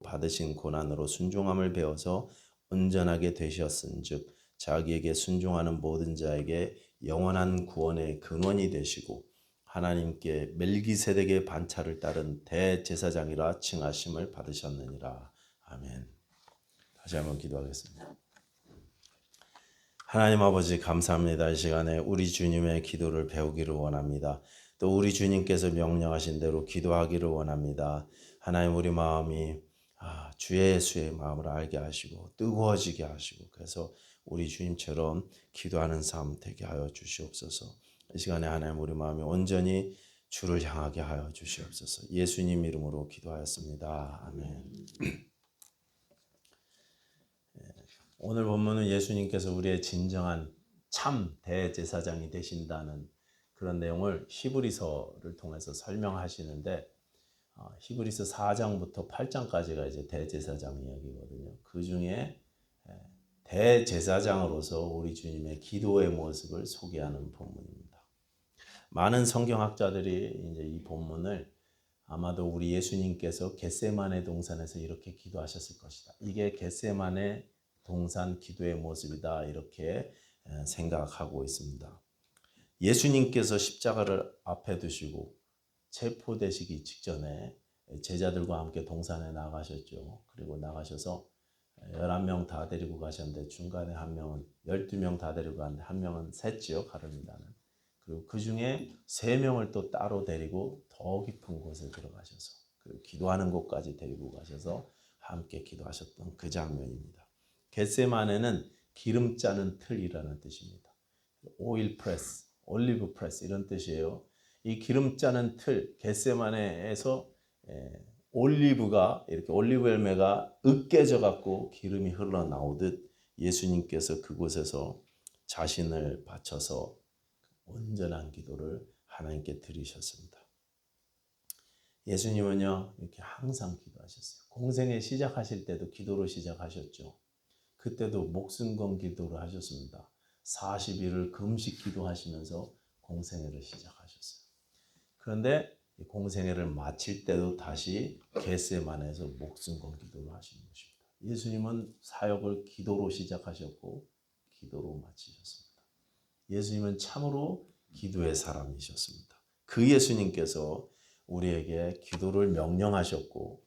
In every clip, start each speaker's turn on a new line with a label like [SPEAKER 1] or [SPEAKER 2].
[SPEAKER 1] 받으신 고난으로 순종함을 배워서 온전하게 되셨은즉 자기에게 순종하는 모든 자에게 영원한 구원의 근원이 되시고 하나님께 멜기세덱의 반차를 따른 대제사장이라 칭하심을 받으셨느니라. 아멘. 다시 한번 기도하겠습니다. 하나님 아버지 감사합니다. 이 시간에 우리 주님의 기도를 배우기를 원합니다. 또 우리 주님께서 명령하신 대로 기도하기를 원합니다. 하나님 우리 마음이 주 예수의 마음을 알게 하시고 뜨거워지게 하시고 그래서 우리 주님처럼 기도하는 삶 되게 하여 주시옵소서. 이 시간에 하나님 우리 마음이 온전히 주를 향하게 하여 주시옵소서. 예수님 이름으로 기도하였습니다. 아멘. 오늘 본문은 예수님께서 우리의 진정한 참 대제사장이 되신다는 그런 내용을 히브리서를 통해서 설명하시는데 히브리서 4장부터 8장까지가 이제 대제사장 이야기거든요. 그 중에 대제사장으로서 우리 주님의 기도의 모습을 소개하는 본문입니다. 많은 성경학자들이 이제 이 본문을 아마도 우리 예수님께서 겟세마네 동산에서 이렇게 기도하셨을 것이다. 이게 겟세마네 동산 기도의 모습이다. 이렇게 생각하고 있습니다. 예수님께서 십자가를 앞에 두시고 체포되시기 직전에 제자들과 함께 동산에 나가셨죠. 그리고 나가셔서 11명 다 데리고 가셨는데 중간에 한 명은 12명 다 데리고 갔는데 한 명은 샜지요. 가룟유다는. 그리고 그 중에 3명을 또 따로 데리고 더 깊은 곳에 들어가셔서 그리고 기도하는 곳까지 데리고 가셔서 함께 기도하셨던 그 장면입니다. 겟세마네는 기름 짜는 틀이라는 뜻입니다. 오일 프레스, 올리브 프레스 이런 뜻이에요. 이 기름 짜는 틀, 겟세마네에서 올리브가 이렇게 올리브 열매가 으깨져 갖고 기름이 흘러나오듯 예수님께서 그곳에서 자신을 바쳐서 온전한 기도를 하나님께 드리셨습니다. 예수님은요 이렇게 항상 기도하셨어요. 공생애 시작하실 때도 기도로 시작하셨죠. 그때도 목숨 건 기도를 하셨습니다. 40일을 금식 기도하시면서 공생애를 시작하셨어요. 그런데 공생애를 마칠 때도 다시 겟세마네에서 목숨 건 기도를 하시는 것입니다. 예수님은 사역을 기도로 시작하셨고 기도로 마치셨습니다. 예수님은 참으로 기도의 사람이셨습니다. 그 예수님께서 우리에게 기도를 명령하셨고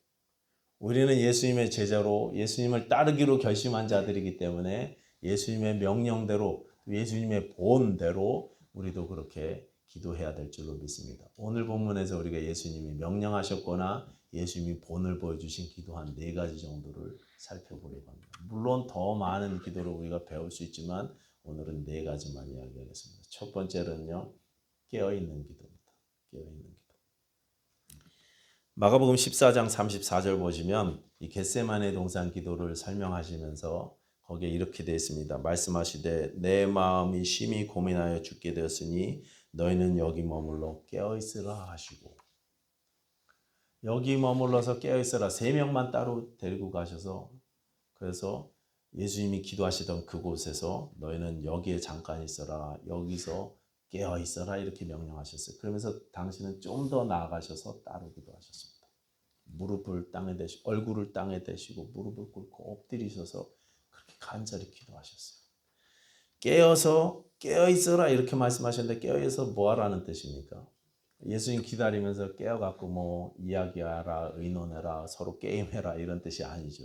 [SPEAKER 1] 우리는 예수님의 제자로 예수님을 따르기로 결심한 자들이기 때문에 예수님의 명령대로 예수님의 본대로 우리도 그렇게 기도해야 될 줄로 믿습니다. 오늘 본문에서 우리가 예수님이 명령하셨거나 예수님이 본을 보여주신 기도 한 4가지 정도를 살펴보려고 합니다. 물론 더 많은 기도를 우리가 배울 수 있지만 오늘은 4가지만 이야기하겠습니다. 첫 번째는요. 깨어있는 기도입니다. 깨어있는 기도. 마가복음 14장 34절 보시면 이 겟세마네 동산 기도를 설명하시면서 거기에 이렇게 되어 있습니다. 말씀하시되 내 마음이 심히 고민하여 죽게 되었으니 너희는 여기 머물러 깨어있으라 하시고 여기 머물러서 깨어있으라 3명만 따로 데리고 가셔서 그래서 예수님이 기도하시던 그곳에서 너희는 여기에 잠깐 있어라 여기서 깨어 있어라 이렇게 명령하셨어요. 그러면서 당신은 좀 더 나아가셔서 따로 기도하셨습니다. 무릎을 땅에 대시고 얼굴을 땅에 대시고 무릎을 꿇고 엎드리셔서 그렇게 간절히 기도하셨어요. 깨어서 깨어 있어라 이렇게 말씀하셨는데 깨어 있어 뭐 하라는 뜻입니까? 예수님 기다리면서 깨어갖고 뭐 이야기하라 의논해라 서로 게임해라 이런 뜻이 아니죠.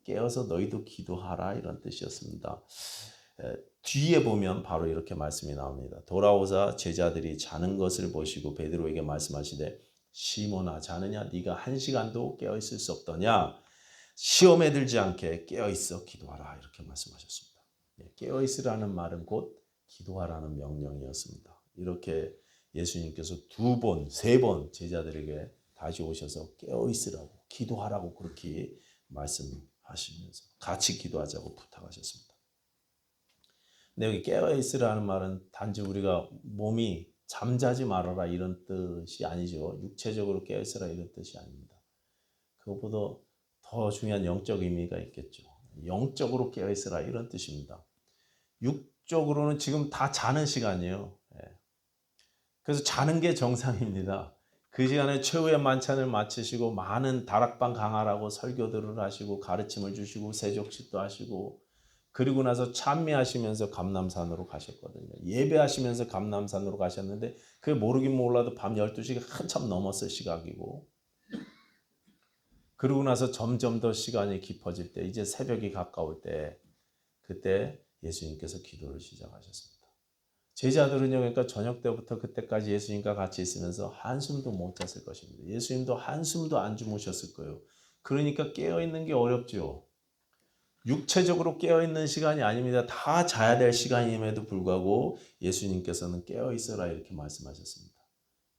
[SPEAKER 1] 깨어서 너희도 기도하라 이런 뜻이었습니다. 뒤에 보면 바로 이렇게 말씀이 나옵니다. 돌아오사 제자들이 자는 것을 보시고 베드로에게 말씀하시되 시몬아 자느냐 네가 1시간도 깨어있을 수 없더냐 시험에 들지 않게 깨어있어 기도하라 이렇게 말씀하셨습니다. 깨어있으라는 말은 곧 기도하라는 명령이었습니다. 이렇게 예수님께서 2번, 3번 제자들에게 다시 오셔서 깨어있으라고 기도하라고 그렇게 말씀하시면서 같이 기도하자고 부탁하셨습니다. 근데 여기 깨어있으라는 말은 단지 우리가 몸이 잠자지 말아라 이런 뜻이 아니죠. 육체적으로 깨어있으라 이런 뜻이 아닙니다. 그것보다 더 중요한 영적 의미가 있겠죠. 영적으로 깨어있으라 이런 뜻입니다. 육적으로는 지금 다 자는 시간이에요. 그래서 자는 게 정상입니다. 그 시간에 최후의 만찬을 마치시고 많은 다락방 강화라고 설교들을 하시고 가르침을 주시고 세족식도 하시고 그리고 나서 찬미하시면서 감람산으로 가셨거든요. 예배하시면서 감람산으로 가셨는데 그게 모르긴 몰라도 밤 12시가 한참 넘었을 시각이고 그러고 나서 점점 더 시간이 깊어질 때 이제 새벽이 가까울 때 그때 예수님께서 기도를 시작하셨습니다. 제자들은요, 그러니까 저녁 때부터 그때까지 예수님과 같이 있으면서 한숨도 못 잤을 것입니다. 예수님도 한숨도 안 주무셨을 거예요. 그러니까 깨어있는 게 어렵죠. 육체적으로 깨어있는 시간이 아닙니다. 다 자야 될 시간임에도 불구하고 예수님께서는 깨어있어라 이렇게 말씀하셨습니다.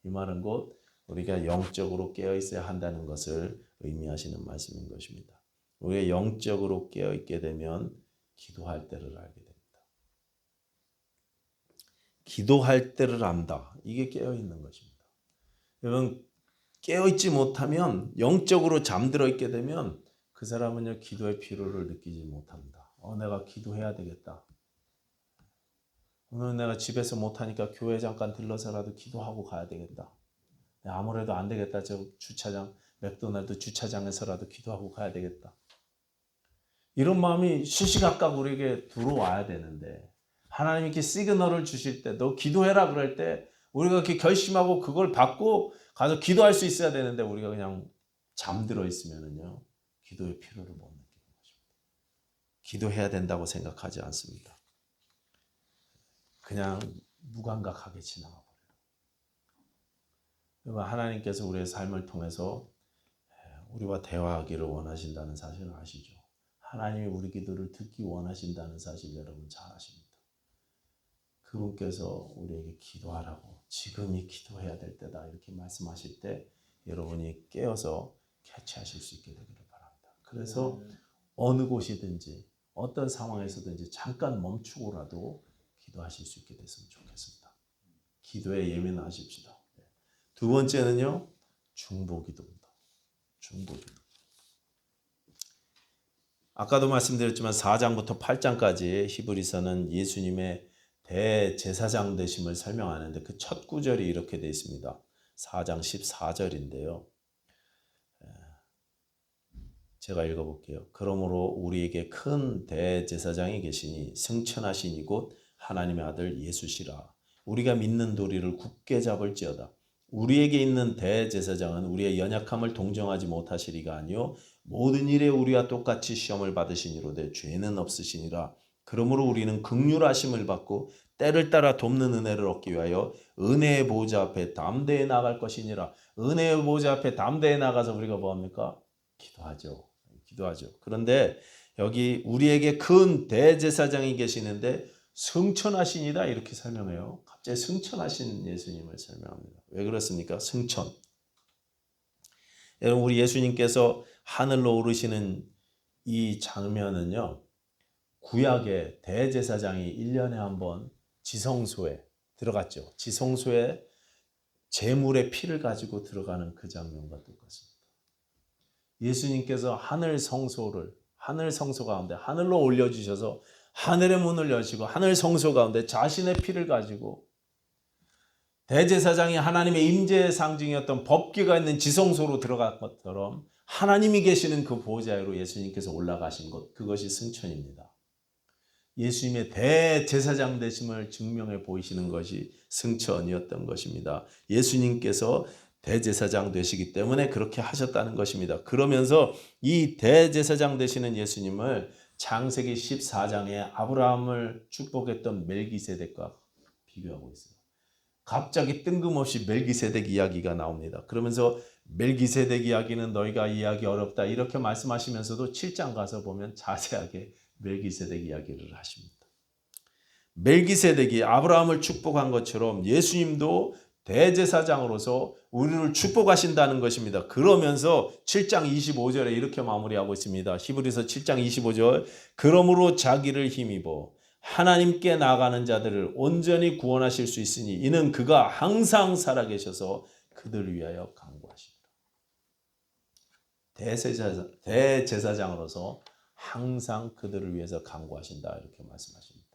[SPEAKER 1] 이 말은 곧 우리가 영적으로 깨어있어야 한다는 것을 의미하시는 말씀인 것입니다. 우리가 영적으로 깨어있게 되면 기도할 때를 알게 됩니다. 기도할 때를 안다. 이게 깨어있는 것입니다. 여러분 깨어있지 못하면 영적으로 잠들어 있게 되면 그 사람은요 기도의 필요를 느끼지 못합니다. 내가 기도해야 되겠다. 오늘 내가 집에서 못하니까 교회 잠깐 들러서라도 기도하고 가야 되겠다. 아무래도 안 되겠다. 저 주차장 맥도날드 주차장에서라도 기도하고 가야 되겠다. 이런 마음이 시시각각 우리에게 들어와야 되는데 하나님이 이렇게 시그널을 주실 때 너 기도해라 그럴 때 우리가 이렇게 결심하고 그걸 받고 가서 기도할 수 있어야 되는데 우리가 그냥 잠들어 있으면은요 기도의 필요를 못 느끼는 것입니다. 기도해야 된다고 생각하지 않습니다. 그냥 무감각하게 지나가 버려요. 하나님께서 우리의 삶을 통해서 우리와 대화하기를 원하신다는 사실을 아시죠? 하나님이 우리 기도를 듣기 원하신다는 사실 여러분 잘 아십니다. 그분께서 우리에게 기도하라고 지금이 기도해야 될 때다 이렇게 말씀하실 때 여러분이 깨어서 캐치하실 수 있게 되기를 바랍니다. 그래서 어느 곳이든지 어떤 상황에서든지 잠깐 멈추고라도 기도하실 수 있게 됐으면 좋겠습니다. 기도에 예민하십시다. 두 번째는요. 중보기도입니다. 중보기도. 아까도 말씀드렸지만 4장부터 8장까지 히브리서는 예수님의 대제사장 되심을 설명하는데 그 첫 구절이 이렇게 되어 있습니다. 4장 14절인데요. 제가 읽어볼게요. 그러므로 우리에게 큰 대제사장이 계시니 승천하신 이곳 하나님의 아들 예수시라. 우리가 믿는 도리를 굳게 잡을지어다. 우리에게 있는 대제사장은 우리의 연약함을 동정하지 못하시리가 아니요 모든 일에 우리와 똑같이 시험을 받으시니로되 죄는 없으시니라. 그러므로 우리는 긍휼하심을 받고 때를 따라 돕는 은혜를 얻기 위하여 은혜의 보좌 앞에 담대히 나갈 것이니라. 은혜의 보좌 앞에 담대히 나가서 우리가 뭐합니까? 기도하죠. 그런데 여기 우리에게 큰 대제사장이 계시는데 승천하시니라 이렇게 설명해요. 갑자기 승천하신 예수님을 설명합니다. 왜 그렇습니까? 승천. 여러분 우리 예수님께서 하늘로 오르시는 이 장면은요. 구약의 대제사장이 1년에 한 번 지성소에 들어갔죠. 지성소에 제물의 피를 가지고 들어가는 그 장면과 똑같습니다. 예수님께서 하늘 성소 가운데 하늘로 올려주셔서 하늘의 문을 여시고 하늘 성소 가운데 자신의 피를 가지고 대제사장이 하나님의 임재의 상징이었던 법궤가 있는 지성소로 들어간 것처럼 하나님이 계시는 그 보좌로 예수님께서 올라가신 것, 그것이 승천입니다. 예수님의 대제사장 되심을 증명해 보이시는 것이 승천이었던 것입니다. 예수님께서 대제사장 되시기 때문에 그렇게 하셨다는 것입니다. 그러면서 이 대제사장 되시는 예수님을 창세기 14장에 아브라함을 축복했던 멜기세덱과 비교하고 있어요. 갑자기 뜬금없이 멜기세덱 이야기가 나옵니다. 그러면서 멜기세덱 이야기는 너희가 이해하기 어렵다 이렇게 말씀하시면서도 7장 가서 보면 자세하게 멜기세덱 이야기를 하십니다. 멜기세덱이 아브라함을 축복한 것처럼 예수님도 대제사장으로서 우리를 축복하신다는 것입니다. 그러면서 7장 25절에 이렇게 마무리하고 있습니다. 히브리서 7장 25절 그러므로 자기를 힘입어 하나님께 나아가는 자들을 온전히 구원하실 수 있으니 이는 그가 항상 살아계셔서 그들을 위하여 간구하십니다. 대제사장으로서 항상 그들을 위해서 간구하신다 이렇게 말씀하십니다.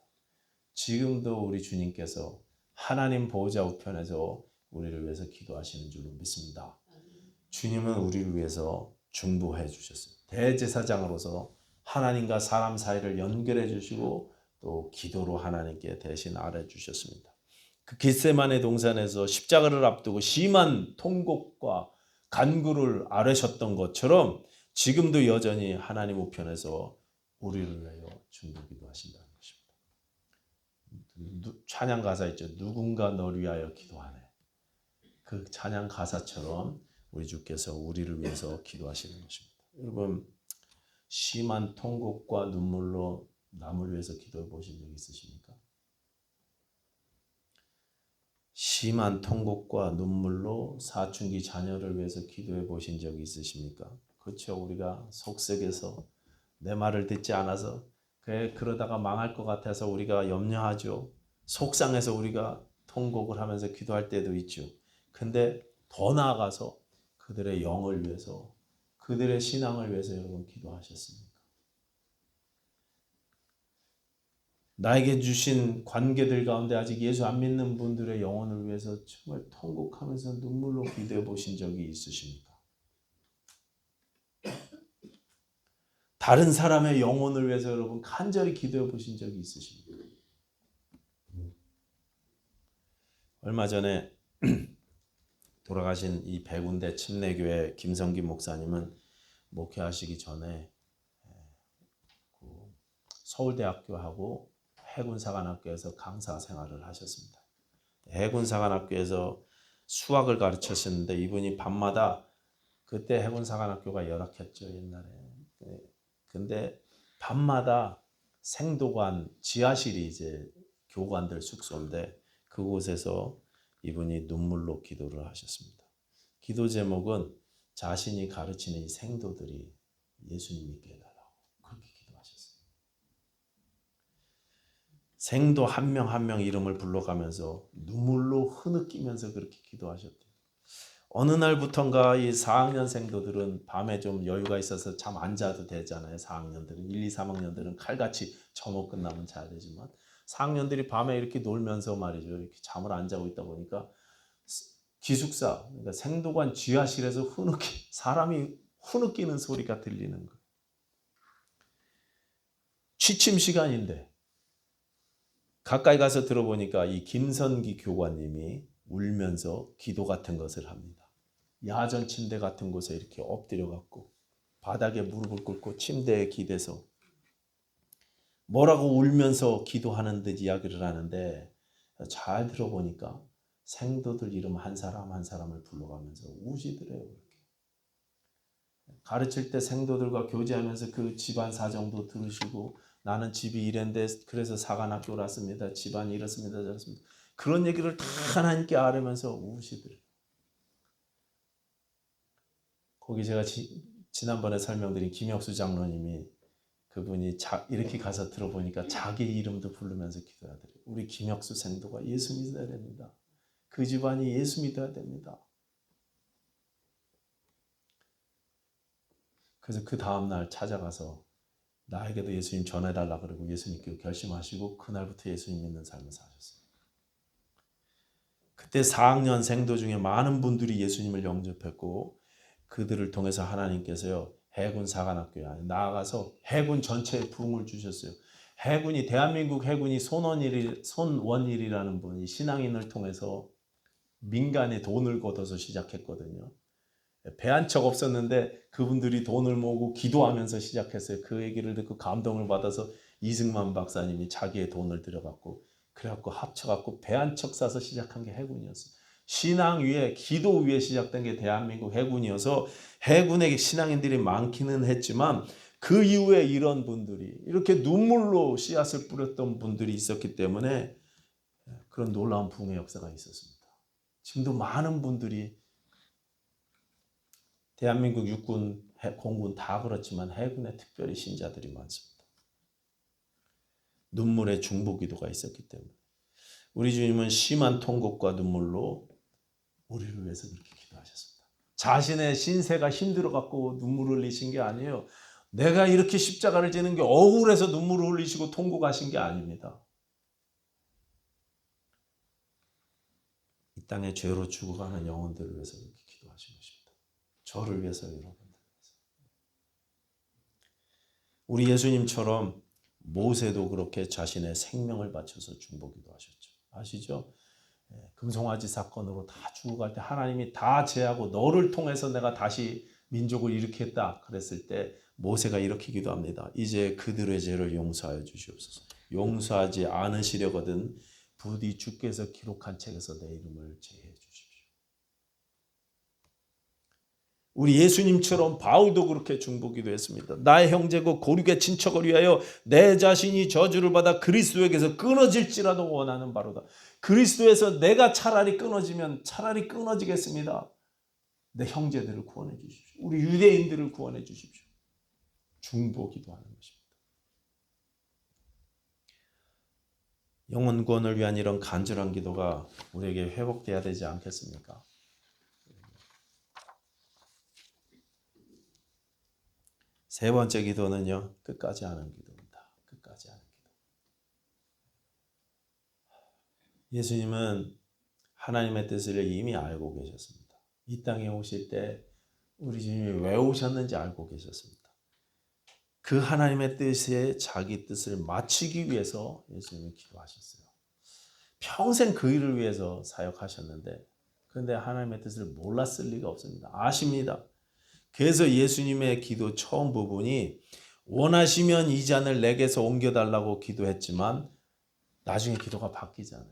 [SPEAKER 1] 지금도 우리 주님께서 하나님 보좌 우편에서 우리를 위해서 기도하시는 줄로 믿습니다. 주님은 우리를 위해서 중보해 주셨어요. 대제사장으로서 하나님과 사람 사이를 연결해 주시고 또 기도로 하나님께 대신 아뢰 주셨습니다. 그 겟세마네 동산에서 십자가를 앞두고 심한 통곡과 간구를 아뢰셨던 것처럼 지금도 여전히 하나님 우편에서 우리를 위하여 중보 기도하신다는 것입니다. 찬양 가사 있죠. 누군가 너를 위하여 기도하네. 그 찬양 가사처럼 우리 주께서 우리를 위해서 기도하시는 것입니다. 여러분, 심한 통곡과 눈물로 남을 위해서 기도해 보신 적 있으십니까? 심한 통곡과 눈물로 사춘기 자녀를 위해서 기도해 보신 적이 있으십니까? 그렇죠. 우리가 속썩여서 내 말을 듣지 않아서 그러다가 망할 것 같아서 우리가 염려하죠. 속상해서 우리가 통곡을 하면서 기도할 때도 있죠. 근데 더 나아가서 그들의 영을 위해서, 그들의 신앙을 위해서 여러분 기도하셨습니까? 나에게 주신 관계들 가운데 아직 예수 안 믿는 분들의 영혼을 위해서 정말 통곡하면서 눈물로 기도해 보신 적이 있으십니까? 다른 사람의 영혼을 위해서 여러분 간절히 기도해 보신 적이 있으십니까? 얼마 전에 돌아가신 이 백운대 침례교회 김성기 목사님은 목회하시기 전에 서울대학교하고 해군사관학교에서 강사 생활을 하셨습니다. 해군사관학교에서 수학을 가르쳤었는데 이분이 밤마다, 그때 해군사관학교가 열악했죠, 옛날에. 근데 밤마다 생도관 지하실이 이제 교관들 숙소인데 그곳에서 이분이 눈물로 기도를 하셨습니다. 기도 제목은 자신이 가르치는 이 생도들이 예수님 믿게 해달라고 그렇게 기도하셨어요. 생도 한 명 한 명 이름을 불러가면서 눈물로 흐느끼면서 그렇게 기도하셨대요. 어느 날부턴가 이 4학년 생도들은 밤에 좀 여유가 있어서 잠 안 자도 되잖아요. 4학년들은 1, 2, 3학년들은 칼같이 점호 끝나면 자야 되지만 4학년들이 밤에 이렇게 놀면서 말이죠. 이렇게 잠을 안 자고 있다 보니까 기숙사, 그러니까 생도관 지하실에서 사람이 흐느끼는 소리가 들리는 거예요. 취침 시간인데 가까이 가서 들어보니까 이 김선기 교관님이 울면서 기도 같은 것을 합니다. 야전 침대 같은 곳에 이렇게 엎드려 갖고 바닥에 무릎을 꿇고 침대에 기대서 뭐라고 울면서 기도하는 듯 이야기를 하는데 잘 들어보니까 생도들 이름 한 사람 한 사람을 불러가면서 우시더래요. 이렇게. 가르칠 때 생도들과 교제하면서 그 집안 사정도 들으시고 나는 집이 이랬는데 그래서 사관학교를 왔습니다. 집안이 이렇습니다. 저렇습니다. 그런 얘기를 다 하나님께 아뢰면서 우시더래요. 거기 제가 지난번에 설명드린 김혁수 장로님이 그분이 이렇게 가서 들어보니까 자기 이름도 부르면서 기도하더래요. 우리 김혁수 생도가 예수 믿어야 됩니다. 그 집안이 예수 믿어야 됩니다. 그래서 그 다음날 찾아가서 나에게도 예수님 전해달라 그러고 예수 믿기로 결심하시고 그날부터 예수님 믿는 삶을 사셨어요. 그때 4학년 생도 중에 많은 분들이 예수님을 영접했고 그들을 통해서 하나님께서요 해군 사관학교에 나아가서 해군 전체에 부흥을 주셨어요. 해군이 대한민국 해군이 손원일이라는 분이 신앙인을 통해서 민간에 돈을 걷어서 시작했거든요. 배 한 척 없었는데 그분들이 돈을 모으고 기도하면서 시작했어요. 그 얘기를 듣고 감동을 받아서 이승만 박사님이 자기의 돈을 들여갖고 그래갖고 합쳐갖고 배 한 척 사서 시작한 게 해군이었어요. 신앙 위에 기도 위에 시작된 게 대한민국 해군이어서 해군에 신앙인들이 많기는 했지만 그 이후에 이런 분들이 이렇게 눈물로 씨앗을 뿌렸던 분들이 있었기 때문에 그런 놀라운 부흥의 역사가 있었습니다. 지금도 많은 분들이 대한민국 육군, 공군 다 그렇지만 해군에 특별히 신자들이 많습니다. 눈물의 중보기도가 있었기 때문에 우리 주님은 심한 통곡과 눈물로 우리를 위해서 그렇게 기도하셨습니다. 자신의 신세가 힘들어갖고 눈물을 흘리신 게 아니에요. 내가 이렇게 십자가를 지는 게 억울해서 눈물을 흘리시고 통곡하신 게 아닙니다. 땅에 죄로 죽어가는 영혼들을 위해서 이렇게 기도하신 것입니다. 저를 위해서, 여러분들 위해서. 우리 예수님처럼 모세도 그렇게 자신의 생명을 바쳐서 중보기도 하셨죠. 아시죠? 금송아지 사건으로 다 죽어갈 때 하나님이 다 제하고 너를 통해서 내가 다시 민족을 일으켰다 그랬을 때 모세가 이렇게 기도합니다. 이제 그들의 죄를 용서하여 주시옵소서. 용서하지 않으시려거든 부디 주께서 기록한 책에서 내 이름을 제해 주십시오. 우리 예수님처럼 바울도 그렇게 중보기도 했습니다. 나의 형제고 고륙의 친척을 위하여 내 자신이 저주를 받아 그리스도에게서 끊어질지라도 원하는 바로다. 그리스도에서 내가 차라리 끊어지면 차라리 끊어지겠습니다. 내 형제들을 구원해 주십시오. 우리 유대인들을 구원해 주십시오. 중보기도 하는 것입니다. 영혼 구원을 위한 이런 간절한 기도가 우리에게 회복돼야 되지 않겠습니까? 세 번째 기도는요, 끝까지 하는 기도입니다. 끝까지 하는 기도. 예수님은 하나님의 뜻을 이미 알고 계셨습니다. 이 땅에 오실 때 우리 주님이 왜 오셨는지 알고 계셨습니다. 그 하나님의 뜻에 자기 뜻을 마치기 위해서 예수님이 기도하셨어요. 평생 그 일을 위해서 사역하셨는데, 그런데 하나님의 뜻을 몰랐을 리가 없습니다. 아십니다. 그래서 예수님의 기도 처음 부분이 원하시면 이 잔을 내게서 옮겨달라고 기도했지만 나중에 기도가 바뀌잖아요.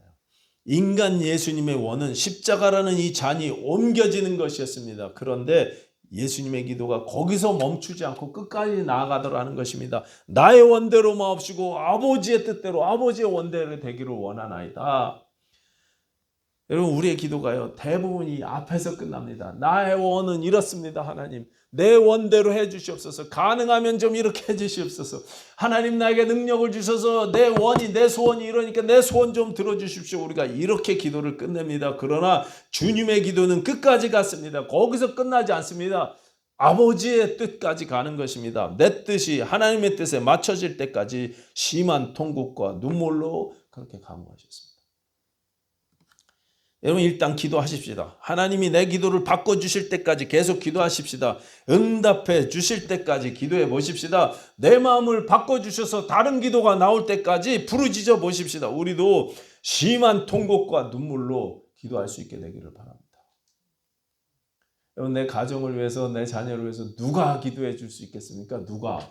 [SPEAKER 1] 인간 예수님의 원은 십자가라는 이 잔이 옮겨지는 것이었습니다. 그런데 예수님의 기도가 거기서 멈추지 않고 끝까지 나아가더라는 것입니다. 나의 원대로 마옵시고 아버지의 뜻대로 아버지의 원대로 되기를 원하나이다. 여러분, 우리의 기도가요 대부분이 앞에서 끝납니다. 나의 원은 이렇습니다. 하나님 내 원대로 해주시옵소서. 가능하면 좀 이렇게 해주시옵소서. 하나님 나에게 능력을 주셔서 내 원이 내 소원이 이러니까 내 소원 좀 들어주십시오. 우리가 이렇게 기도를 끝냅니다. 그러나 주님의 기도는 끝까지 갔습니다. 거기서 끝나지 않습니다. 아버지의 뜻까지 가는 것입니다. 내 뜻이 하나님의 뜻에 맞춰질 때까지 심한 통곡과 눈물로 그렇게 간구하셨습니다. 여러분, 일단 기도하십시다. 하나님이 내 기도를 바꿔주실 때까지 계속 기도하십시다. 응답해 주실 때까지 기도해 보십시다. 내 마음을 바꿔주셔서 다른 기도가 나올 때까지 부르짖어 보십시다. 우리도 심한 통곡과 눈물로 기도할 수 있게 되기를 바랍니다. 여러분, 내 가정을 위해서 내 자녀를 위해서 누가 기도해 줄 수 있겠습니까? 누가?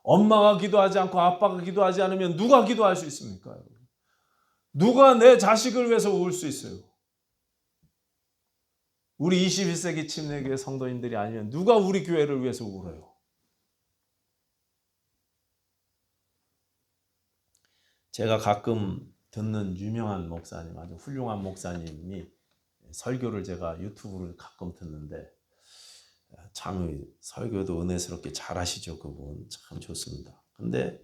[SPEAKER 1] 엄마가 기도하지 않고 아빠가 기도하지 않으면 누가 기도할 수 있습니까? 여러분? 누가 내 자식을 위해서 울 수 있어요? 우리 21세기 침례교회 성도님들이 아니면 누가 우리 교회를 위해서 울어요? 제가 가끔 듣는 유명한 목사님, 아주 훌륭한 목사님이 설교를 제가 유튜브를 가끔 듣는데 참 설교도 은혜스럽게 잘하시죠. 그분 참 좋습니다. 근데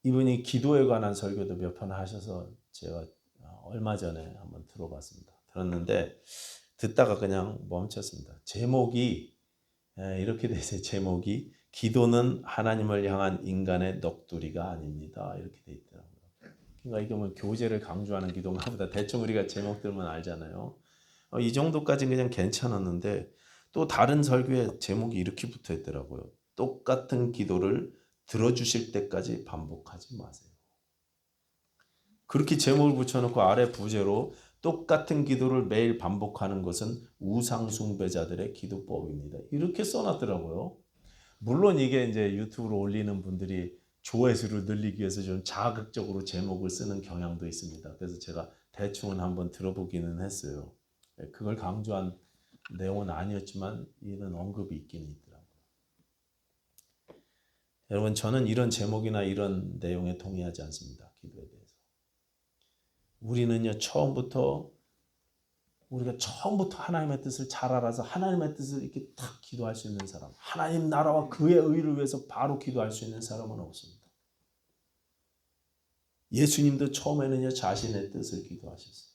[SPEAKER 1] 이분이 기도에 관한 설교도 몇 편 하셔서 제가 얼마 전에 한번 들어봤습니다. 들었는데 듣다가 그냥 멈췄습니다. 제목이 이렇게 돼 있어요. 제목이 기도는 하나님을 향한 인간의 넋두리가 아닙니다. 이렇게 돼 있더라고요. 그러니까 이게 뭐 교제를 강조하는 기도인가 보다. 대충 우리가 제목 들으면 알잖아요. 이 정도까지는 그냥 괜찮았는데 또 다른 설교에 제목이 이렇게 붙어 있더라고요. 똑같은 기도를 들어주실 때까지 반복하지 마세요. 그렇게 제목을 붙여놓고 아래 부제로 똑같은 기도를 매일 반복하는 것은 우상숭배자들의 기도법입니다. 이렇게 써놨더라고요. 물론 이게 이제 유튜브로 올리는 분들이 조회수를 늘리기 위해서 좀 자극적으로 제목을 쓰는 경향도 있습니다. 그래서 제가 대충은 한번 들어보기는 했어요. 그걸 강조한 내용은 아니었지만 이런 언급이 있긴 있더라고요. 여러분, 저는 이런 제목이나 이런 내용에 동의하지 않습니다. 기도에 대해서. 우리가 처음부터 하나님의 뜻을 잘 알아서 하나님의 뜻을 이렇게 딱 기도할 수 있는 사람, 하나님 나라와 그의 의를 위해서 바로 기도할 수 있는 사람은 없습니다. 예수님도 처음에는요 자신의 뜻을 기도하셨어요.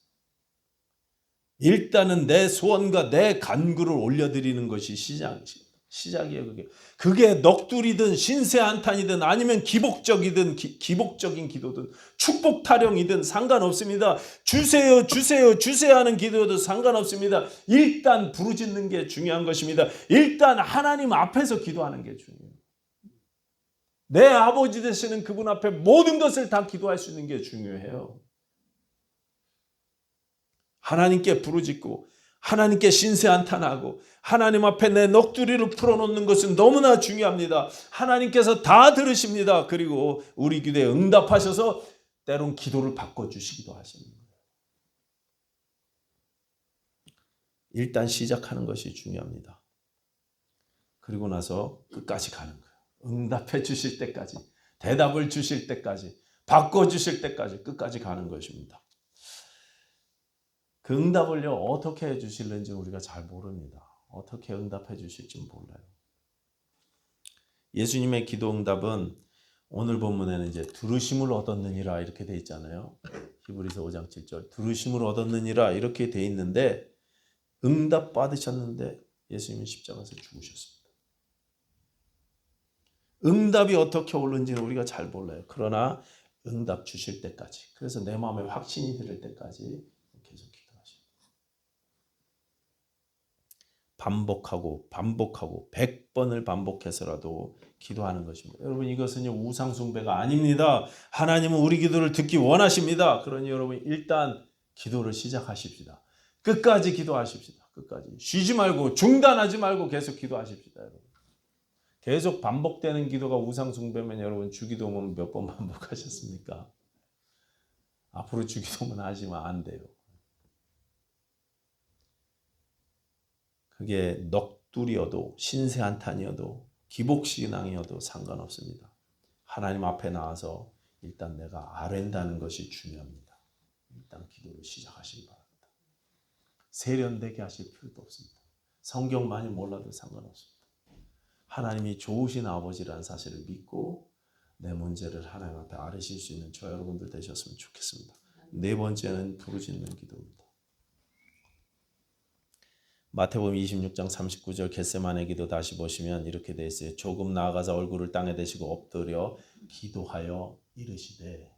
[SPEAKER 1] 일단은 내 소원과 내 간구를 올려드리는 것이 시작입니다. 시작이에요. 그게 넋두리든 신세한탄이든 아니면 기복적인 기도든 축복 타령이든 상관없습니다. 주세요 주세요 주세요 하는 기도도 상관없습니다. 일단 부르짖는 게 중요한 것입니다. 일단 하나님 앞에서 기도하는 게 중요해요. 내 아버지 되시는 그분 앞에 모든 것을 다 기도할 수 있는 게 중요해요. 하나님께 부르짖고 하나님께 신세한탄하고 하나님 앞에 내 넋두리를 풀어놓는 것은 너무나 중요합니다. 하나님께서 다 들으십니다. 그리고 우리 기도에 응답하셔서 때론 기도를 바꿔주시기도 하십니다. 일단 시작하는 것이 중요합니다. 그리고 나서 끝까지 가는 거예요. 응답해 주실 때까지, 대답을 주실 때까지, 바꿔주실 때까지 끝까지 가는 것입니다. 그 응답을요, 어떻게 해주실는지 우리가 잘 모릅니다. 어떻게 응답해 주실지 몰라요. 예수님의 기도 응답은 오늘 본문에는 이제 들으심을 얻었느니라 이렇게 돼 있잖아요. 히브리서 5장 7절 들으심을 얻었느니라 이렇게 돼 있는데 응답 받으셨는데 예수님은 십자가에서 죽으셨습니다. 응답이 어떻게 오는지는 우리가 잘 몰라요. 그러나 응답 주실 때까지, 그래서 내 마음에 확신이 들 때까지 계속 기도하십니다. 반복하고 100번을 반복해서라도 기도하는 것입니다. 여러분, 이것은 우상 숭배가 아닙니다. 하나님은 우리 기도를 듣기 원하십니다. 그러니 여러분 일단 기도를 시작하십시다. 끝까지 기도하십시다. 끝까지 쉬지 말고 중단하지 말고 계속 기도하십시다. 여러분. 계속 반복되는 기도가 우상 숭배면 여러분 주기도문 몇 번 반복하셨습니까? 앞으로 주기도문 하시면 안 돼요. 그게 넋두리여도 신세한탄이어도 기복신앙이어도 상관없습니다. 하나님 앞에 나와서 일단 내가 아랜다는 것이 중요합니다. 일단 기도를 시작하시기 바랍니다. 세련되게 하실 필요도 없습니다. 성경 많이 몰라도 상관없습니다. 하나님이 좋으신 아버지라는 사실을 믿고 내 문제를 하나님 앞에 아뢰실 수 있는 저 여러분들 되셨으면 좋겠습니다. 네 번째는 부르짖는 기도입니다. 마태복음 26장 39절 겟세마네 기도 다시 보시면 이렇게 되어 있어요. 조금 나아가서 얼굴을 땅에 대시고 엎드려 기도하여 이르시되.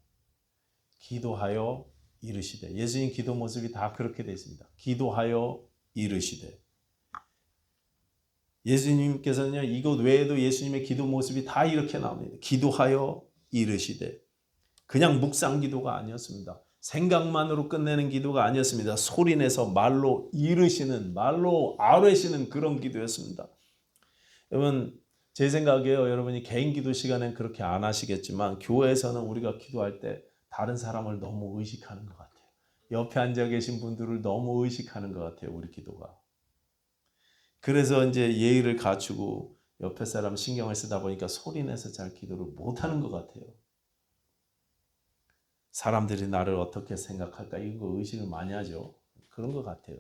[SPEAKER 1] 예수님 기도 모습이 다 그렇게 되어 있습니다. 기도하여 이르시되. 예수님께서는요, 이것 외에도 예수님의 기도 모습이 다 이렇게 나옵니다. 기도하여 이르시되. 그냥 묵상 기도가 아니었습니다. 생각만으로 끝내는 기도가 아니었습니다. 소리내서 말로 이르시는, 말로 아뢰시는 그런 기도였습니다. 여러분, 제 생각에요. 여러분이 개인 기도 시간엔 그렇게 안 하시겠지만 교회에서는 우리가 기도할 때 다른 사람을 너무 의식하는 것 같아요. 옆에 앉아 계신 분들을 너무 의식하는 것 같아요. 우리 기도가. 그래서 이제 예의를 갖추고 옆에 사람 신경을 쓰다 보니까 소리내서 잘 기도를 못하는 것 같아요. 사람들이 나를 어떻게 생각할까 이거 의식을 많이 하죠. 그런 것 같아요.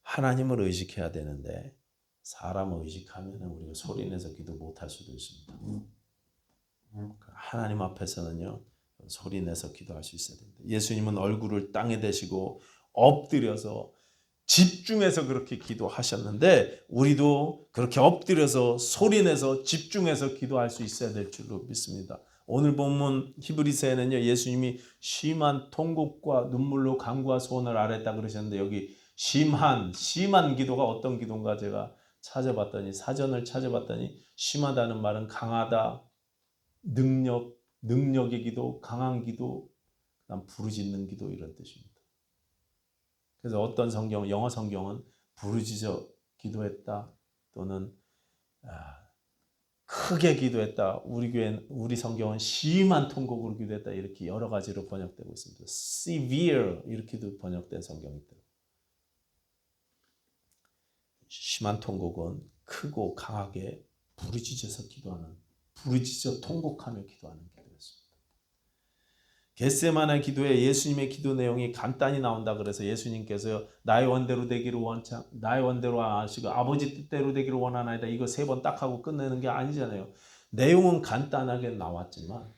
[SPEAKER 1] 하나님을 의식해야 되는데 사람을 의식하면 우리가 소리내서 기도 못할 수도 있습니다. 하나님 앞에서는요 소리내서 기도할 수 있어야 됩니다. 예수님은 얼굴을 땅에 대시고 엎드려서 집중해서 그렇게 기도하셨는데 우리도 그렇게 엎드려서 소리내서 집중해서 기도할 수 있어야 될 줄로 믿습니다. 오늘 본문 히브리서에는요 예수님이 심한 통곡과 눈물로 간구와 소원을 아뢰었다 그러셨는데 여기 심한 기도가 어떤 기도인가 제가 찾아봤더니 사전을 찾아봤더니 심하다는 말은 강하다, 능력의 기도, 강한 기도, 그다음 부르짖는 기도 이런 뜻입니다. 그래서 어떤 성경은 영어 성경은 부르짖어 기도했다 또는 크게 기도했다. 우리 성경은 심한 통곡으로 기도했다. 이렇게 여러 가지로 번역되고 있습니다. severe 이렇게도 번역된 성경이 있더라고요. 심한 통곡은 크고 강하게 부르짖어 통곡하며 기도하는 기도였습니다. 겟세마네 기도에 예수님의 기도 내용이 간단히 나온다 그래서 예수님께서 나의 원대로 되기를 나의 원대로 하시고 아버지 뜻대로 되기를 원하나이다. 이거 3번 딱 하고 끝내는 게 아니잖아요. 내용은 간단하게 나왔지만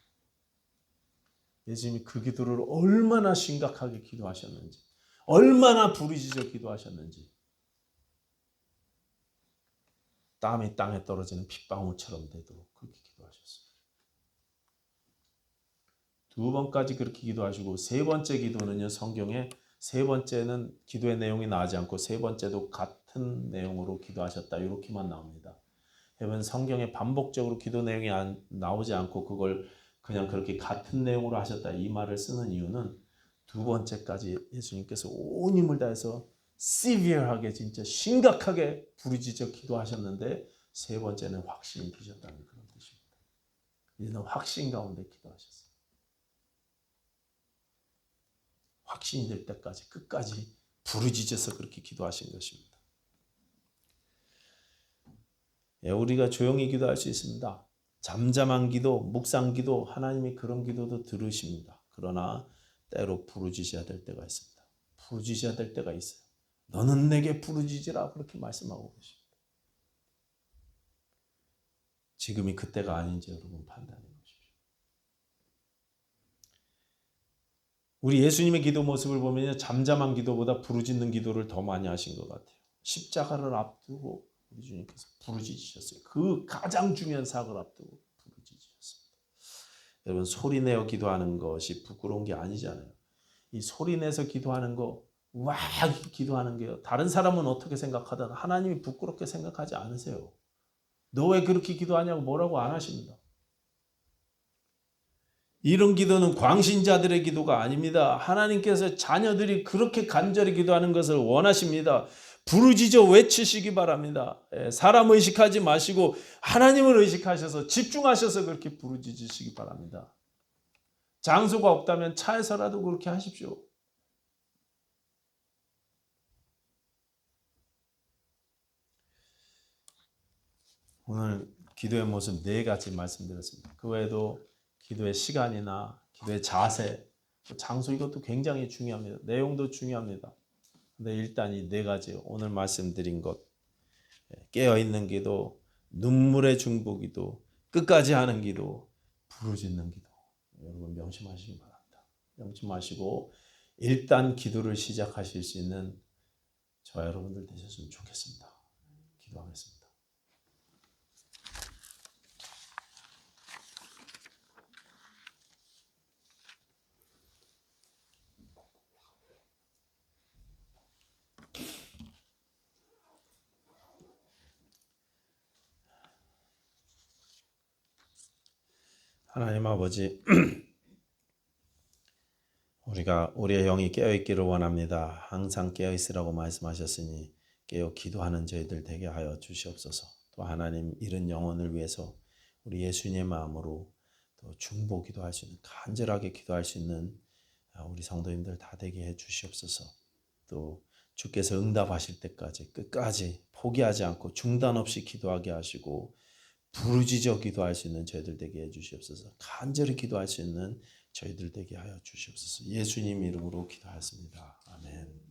[SPEAKER 1] 예수님이 그 기도를 얼마나 심각하게 기도하셨는지 얼마나 부르짖어 기도하셨는지 땀이 땅에 떨어지는 핏방울처럼 돼도 그렇게 기도하셨어요. 두 번까지 그렇게 기도하시고 세 번째 기도는요, 성경에 세 번째는 기도의 내용이 나오지 않고 세 번째도 같은 내용으로 기도하셨다 이렇게만 나옵니다. 여러분, 성경에 반복적으로 기도 내용이 나오지 않고 그걸 그냥 그렇게 같은 내용으로 하셨다 이 말을 쓰는 이유는 두 번째까지 예수님께서 온 힘을 다해서 시비어하게 진짜 심각하게 부르짖어 기도하셨는데 세 번째는 확신이 드셨다는 그런 뜻입니다. 이제는 확신 가운데 기도하셨어요. 확신이 될 때까지 끝까지 부르짖어서 그렇게 기도하신 것입니다. 우리가 조용히 기도할 수 있습니다. 잠잠한 기도, 묵상 기도, 하나님이 그런 기도도 들으십니다. 그러나 때로 부르짖어야 될 때가 있습니다. 부르짖어야 될 때가 있어요. 너는 내게 부르짖으라 그렇게 말씀하고 계십니다. 지금이 그때가 아닌지 여러분 판단해 보십시오. 우리 예수님의 기도 모습을 보면 잠잠한 기도보다 부르짖는 기도를 더 많이 하신 것 같아요. 십자가를 앞두고 우리 주님께서 부르짖으셨어요. 그 가장 중요한 사역을 앞두고 부르짖으셨습니다. 여러분, 소리내어 기도하는 것이 부끄러운 게 아니잖아요. 이 소리내서 기도하는 거, 와 기도하는 게요. 다른 사람은 어떻게 생각하든 하나님이 부끄럽게 생각하지 않으세요. 너 왜 그렇게 기도하냐고 뭐라고 안 하십니다. 이런 기도는 광신자들의 기도가 아닙니다. 하나님께서 자녀들이 그렇게 간절히 기도하는 것을 원하십니다. 부르짖어 외치시기 바랍니다. 사람 의식하지 마시고 하나님을 의식하셔서 집중하셔서 그렇게 부르짖으시기 바랍니다. 장소가 없다면 차에서라도 그렇게 하십시오. 오늘 기도의 모습 4가지 말씀드렸습니다. 그 외에도 기도의 시간이나 기도의 자세, 장소 이것도 굉장히 중요합니다. 내용도 중요합니다. 근데 일단 이 4가지 오늘 말씀드린 것, 깨어있는 기도, 눈물의 중보기도, 끝까지 하는 기도, 부르짖는 기도, 여러분 명심하시기 바랍니다. 명심하시고 일단 기도를 시작하실 수 있는 저와 여러분들 되셨으면 좋겠습니다. 기도하겠습니다. 하나님 아버지, 우리가 우리의 영이 깨어있기를 원합니다. 항상 깨어있으라고 말씀하셨으니 깨어 기도하는 저희들 되게 하여 주시옵소서. 또 하나님, 잃은 영혼을 위해서 우리 예수님의 마음으로 또 중보 기도할 수 있는, 간절하게 기도할 수 있는 우리 성도님들 다 되게 해 주시옵소서. 또 주께서 응답하실 때까지 끝까지 포기하지 않고 중단 없이 기도하게 하시고 부르짖어 기도할 수 있는 저희들 되게 해 주시옵소서. 간절히 기도할 수 있는 저희들 되게 하여 주시옵소서. 예수님 이름으로 기도하였습니다. 아멘.